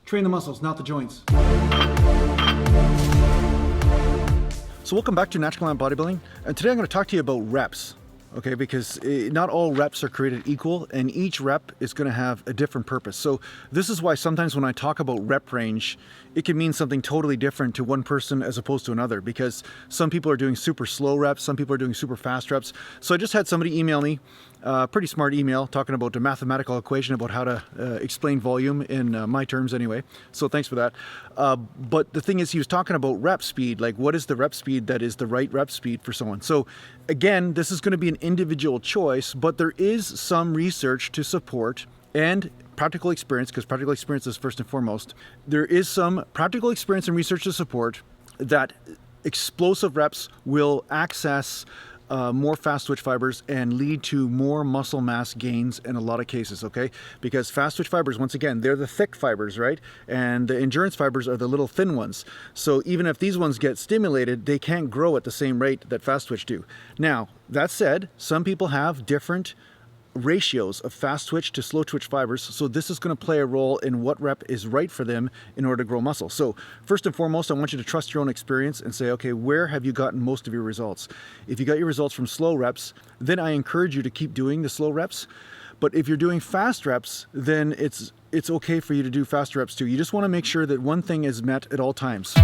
Train the muscles, not the joints. So welcome back to Natural Gallant Bodybuilding, and today I'm going to talk to you about reps. Okay, because not all reps are created equal, and each rep is going to have a different purpose. So this is why sometimes when I talk about rep range, it can mean something totally different to one person as opposed to another, because some people are doing super slow reps, some people are doing super fast reps. So I just had somebody email me, pretty smart email, talking about the mathematical equation about how to explain volume in my terms anyway. So thanks for that. But the thing is, he was talking about rep speed, like what is the rep speed that is the right rep speed for someone. So again, this is going to be an individual choice, but there is some research to support and practical experience, because practical experience is first and foremost. There is some practical experience and research to support that explosive reps will access more fast twitch fibers and lead to more muscle mass gains in a lot of cases, okay? Because fast twitch fibers, once again, they're the thick fibers, right? And the endurance fibers are the little thin ones. So even if these ones get stimulated, they can't grow at the same rate that fast twitch do. Now, that said, some people have different ratios of fast twitch to slow twitch fibers, so this is going to play a role in what rep is right for them in order to grow muscle. So first and foremost, I want you to trust your own experience and say, okay, where have you gotten most of your results? If you got your results from slow reps, then I encourage you to keep doing the slow reps. But if you're doing fast reps, then it's okay for you to do fast reps too. You just want to make sure that one thing is met at all times.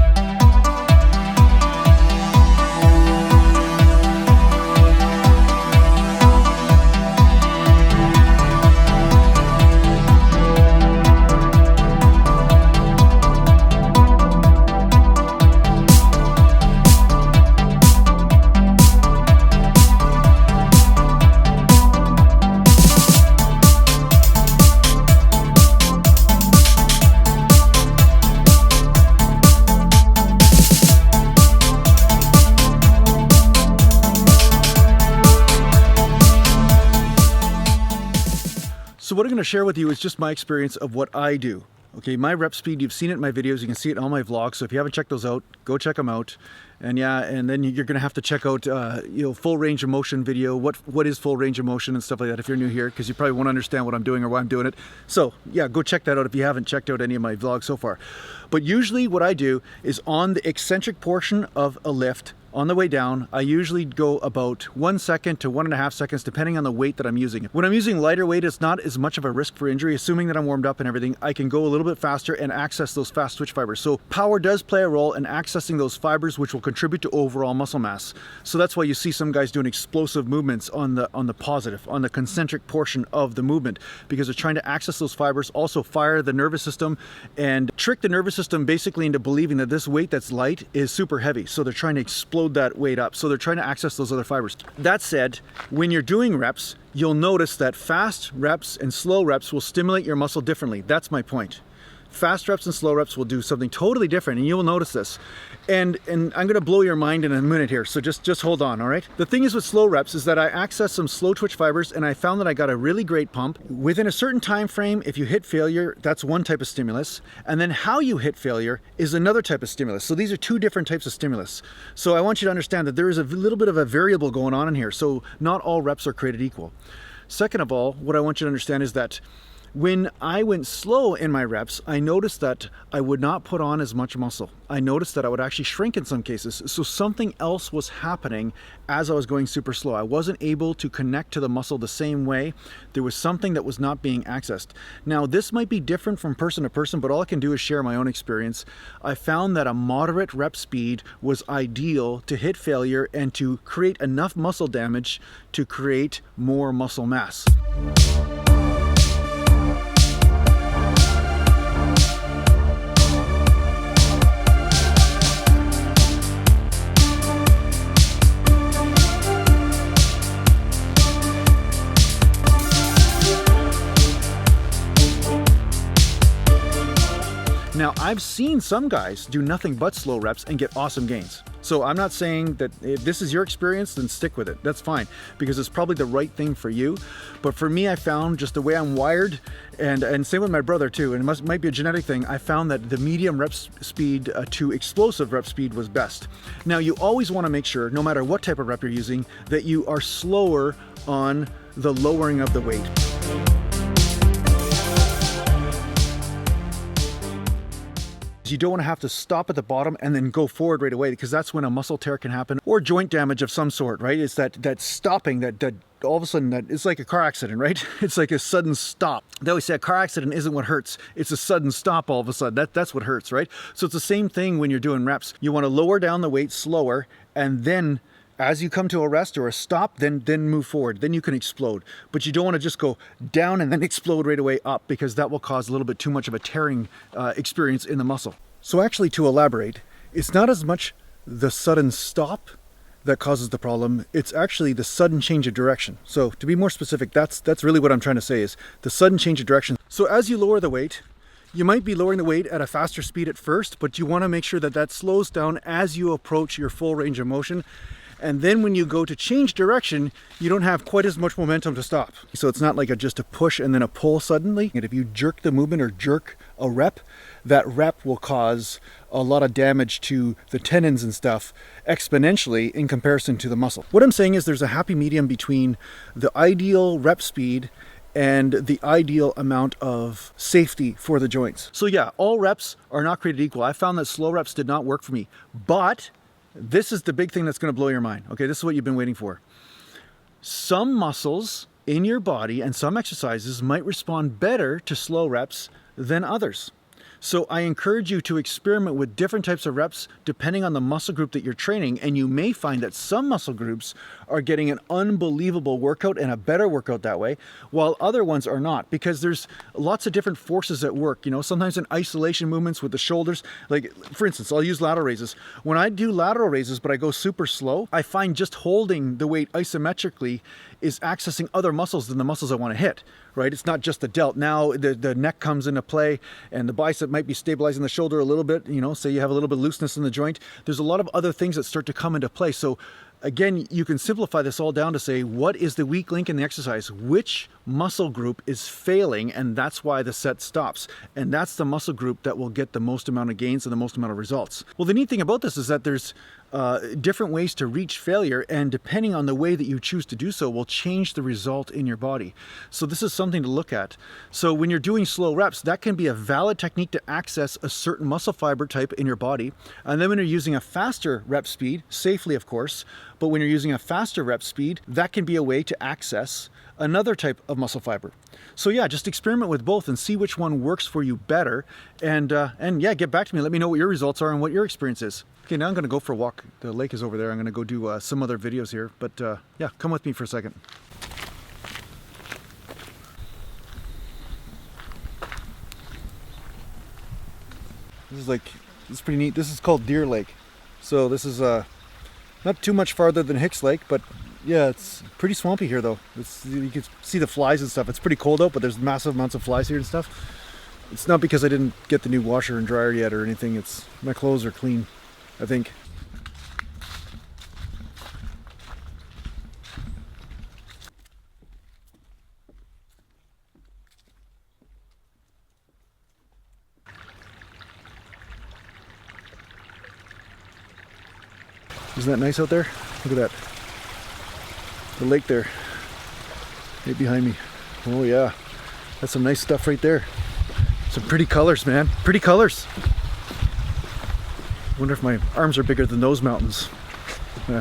So what I'm going to share with you is just my experience of what I do. Okay, my rep speed, you've seen it in my videos, you can see it in all my vlogs, so if you haven't checked those out, go check them out. And yeah, and then you're going to have to check out, full range of motion video, what is full range of motion and stuff like that if you're new here, because you probably won't understand what I'm doing or why I'm doing it. So yeah, go check that out if you haven't checked out any of my vlogs so far. But usually what I do is on the eccentric portion of a lift, on the way down, I usually go about 1 second to 1.5 seconds, depending on the weight that I'm using. When I'm using lighter weight, it's not as much of a risk for injury. Assuming that I'm warmed up and everything, I can go a little bit faster and access those fast twitch fibers. So power does play a role in accessing those fibers, which will contribute to overall muscle mass. So that's why you see some guys doing explosive movements on the positive, on the concentric portion of the movement, because they're trying to access those fibers, also fire the nervous system and trick the nervous system basically into believing that this weight that's light is super heavy. So they're trying to explode that weight up. So they're trying to access those other fibers. That said, when you're doing reps, you'll notice that fast reps and slow reps will stimulate your muscle differently. That's my point. Fast reps and slow reps will do something totally different, and you'll notice this. And I'm going to blow your mind in a minute here, so just hold on, all right? The thing is with slow reps is that I access some slow twitch fibers, and I found that I got a really great pump. Within a certain time frame, if you hit failure, that's one type of stimulus, and then how you hit failure is another type of stimulus. So these are two different types of stimulus. So I want you to understand that there is a little bit of a variable going on in here, so not all reps are created equal. Second of all, what I want you to understand is that when I went slow in my reps, I noticed that I would not put on as much muscle. I noticed that I would actually shrink in some cases. So something else was happening as I was going super slow. I wasn't able to connect to the muscle the same way. There was something that was not being accessed. Now, this might be different from person to person, but all I can do is share my own experience. I found that a moderate rep speed was ideal to hit failure and to create enough muscle damage to create more muscle mass. Now, I've seen some guys do nothing but slow reps and get awesome gains. So I'm not saying that if this is your experience, then stick with it. That's fine, because it's probably the right thing for you. But for me, I found just the way I'm wired, and same with my brother too, and it might be a genetic thing, I found that the medium rep speed to explosive rep speed was best. Now, you always want to make sure, no matter what type of rep you're using, that you are slower on the lowering of the weight. You don't want to have to stop at the bottom and then go forward right away, because that's when a muscle tear can happen, or joint damage of some sort, right? It's that stopping that all of a sudden, that it's like a car accident, right? It's like a sudden stop. They always say a car accident isn't what hurts, it's a sudden stop all of a sudden. That's what hurts, right? So it's the same thing when you're doing reps. You want to lower down the weight slower, and then as you come to a rest or a stop, then move forward. Then you can explode. But you don't want to just go down and then explode right away up, because that will cause a little bit too much of a tearing experience in the muscle. So actually, to elaborate, it's not as much the sudden stop that causes the problem, it's actually the sudden change of direction. So to be more specific, that's really what I'm trying to say, is the sudden change of direction. So as you lower the weight, you might be lowering the weight at a faster speed at first, but you want to make sure that that slows down as you approach your full range of motion. And then when you go to change direction, you don't have quite as much momentum to stop. So it's not like just a push and then a pull suddenly. And if you jerk the movement or jerk a rep, that rep will cause a lot of damage to the tendons and stuff exponentially in comparison to the muscle. What I'm saying is there's a happy medium between the ideal rep speed and the ideal amount of safety for the joints. So yeah, all reps are not created equal. I found that slow reps did not work for me, but this is the big thing that's going to blow your mind. Okay, this is what you've been waiting for. Some muscles in your body and some exercises might respond better to slow reps than others. So I encourage you to experiment with different types of reps depending on the muscle group that you're training, and you may find that some muscle groups are getting an unbelievable workout and a better workout that way, while other ones are not, because there's lots of different forces at work. You know, sometimes in isolation movements with the shoulders, like for instance, I'll use lateral raises. When I do lateral raises but I go super slow, I find just holding the weight isometrically is accessing other muscles than the muscles I want to hit, right? It's not just the delt. Now the neck comes into play, and the bicep might be stabilizing the shoulder a little bit, you know, say you have a little bit of looseness in the joint. There's a lot of other things that start to come into play. So again, you can simplify this all down to say, what is the weak link in the exercise? Which muscle group is failing? And that's why the set stops. And that's the muscle group that will get the most amount of gains and the most amount of results. Well, the neat thing about this is that there's different ways to reach failure, and depending on the way that you choose to do so will change the result in your body. So this is something to look at. So when you're doing slow reps, that can be a valid technique to access a certain muscle fiber type in your body. And then when you're using a faster rep speed, safely of course, but when you're using a faster rep speed, that can be a way to access another type of muscle fiber. So yeah, just experiment with both and see which one works for you better. And yeah, get back to me. Let me know what your results are and what your experience is. Okay, now I'm going to go for a walk. The lake is over there. I'm going to go do some other videos here. But yeah, come with me for a second. This is pretty neat. This is called Deer Lake. So this is not too much farther than Hicks Lake, but yeah, it's pretty swampy here though. You can see the flies and stuff. It's pretty cold out, but there's massive amounts of flies here and stuff. It's not because I didn't get the new washer and dryer yet or anything. It's my clothes are clean, I think. Isn't that nice out there? Look at that. The lake there, right behind me. Oh yeah, that's some nice stuff right there. Some pretty colors, man. Pretty colors. Wonder if my arms are bigger than those mountains.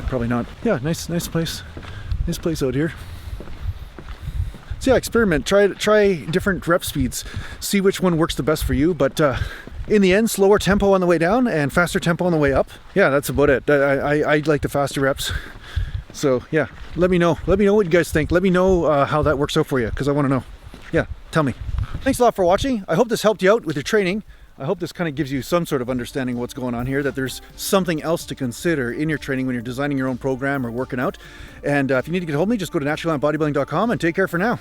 Probably not. Yeah, nice place. Nice place out here. So yeah, experiment. Try different rep speeds. See which one works the best for you. But in the end, slower tempo on the way down and faster tempo on the way up. Yeah, that's about it. I like the faster reps. So yeah, let me know. Let me know what you guys think. Let me know how that works out for you, because I want to know. Yeah, tell me. Thanks a lot for watching. I hope this helped you out with your training. I hope this kind of gives you some sort of understanding of what's going on here, that there's something else to consider in your training when you're designing your own program or working out. And if you need to get a hold of me, just go to naturallandbodybuilding.com and take care for now.